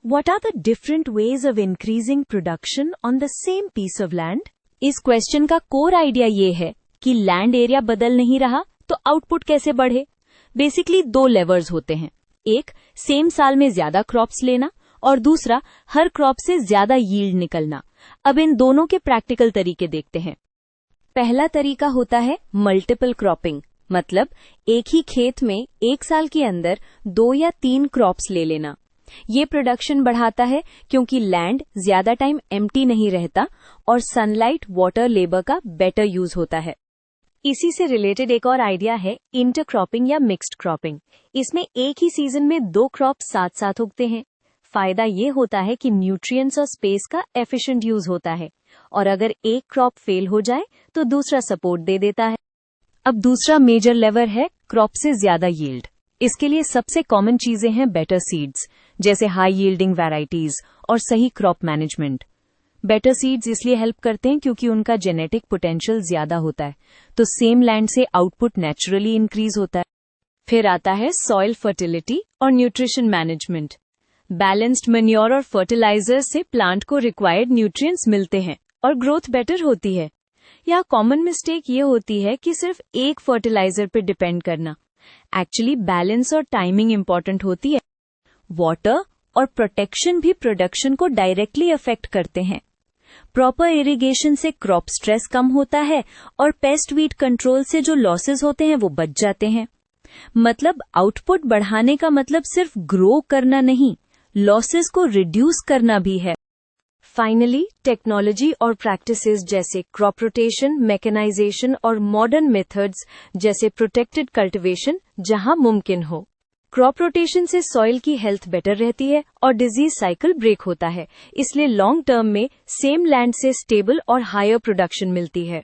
What are the different ways of increasing production on the same piece of land? इस question का core idea ये है कि land area बदल नहीं रहा तो आउटपुट कैसे बढ़े। बेसिकली 2 लेवर्स होते हैं, एक सेम साल में ज्यादा क्रॉप्स लेना और दूसरा हर क्रॉप से ज्यादा यील्ड निकलना। अब इन दोनों के प्रैक्टिकल तरीके देखते हैं। पहला तरीका होता है मल्टीपल क्रॉपिंग, मतलब एक ही खेत में एक साल के अंदर 2 या 3 क्रॉप्स ले लेना। ये प्रोडक्शन बढ़ाता है क्योंकि लैंड ज्यादा टाइम एम्प्टी नहीं रहता और सनलाइट, वाटर, लेबर का बेटर यूज होता है। इसी से रिलेटेड एक और आइडिया है इंटरक्रॉपिंग या मिक्स्ड क्रॉपिंग। इसमें एक ही सीजन में 2 क्रॉप साथ साथ उगते हैं। फायदा ये होता है कि न्यूट्रिएंट्स और स्पेस का एफिशिएंट यूज होता है और अगर एक क्रॉप फेल हो जाए तो दूसरा सपोर्ट दे देता है। अब दूसरा मेजर लेवर है क्रॉप से ज्यादा यील्ड। इसके लिए सबसे कॉमन चीजें हैं बेटर सीड्स, जैसे हाई यील्डिंग वैरायटीज और सही क्रॉप मैनेजमेंट। बेटर सीड्स इसलिए हेल्प करते हैं क्योंकि उनका जेनेटिक पोटेंशियल ज्यादा होता है, तो सेम लैंड से आउटपुट नेचुरली इंक्रीज होता है। फिर आता है सॉइल फर्टिलिटी और न्यूट्रिशन मैनेजमेंट। बैलेंस्ड मैन्योर और फर्टिलाइजर से प्लांट को रिक्वायर्ड न्यूट्रिएंट्स मिलते हैं और ग्रोथ बेटर होती है। यहाँ कॉमन मिस्टेक ये होती है कि सिर्फ एक फर्टिलाइजर पे डिपेंड करना। एक्चुअली बैलेंस और टाइमिंग इंपॉर्टेंट होती है। वाटर और प्रोटेक्शन भी प्रोडक्शन को डायरेक्टली अफेक्ट करते हैं। प्रॉपर इरिगेशन से क्रॉप स्ट्रेस कम होता है और पेस्ट वीड कंट्रोल से जो लॉसेस होते हैं वो बच जाते हैं। मतलब आउटपुट बढ़ाने का मतलब सिर्फ ग्रो करना नहीं, लॉसेस को रिड्यूस करना भी है। फाइनली टेक्नोलॉजी और प्रैक्टिसेस जैसे क्रॉप रोटेशन, मैकेनाइजेशन और मॉडर्न मेथड्स जैसे प्रोटेक्टेड कल्टीवेशन जहां मुमकिन हो। क्रॉप रोटेशन से सॉइल की हेल्थ बेटर रहती है और डिजीज साइकिल ब्रेक होता है, इसलिए लॉन्ग टर्म में सेम लैंड से स्टेबल और हायर प्रोडक्शन मिलती है।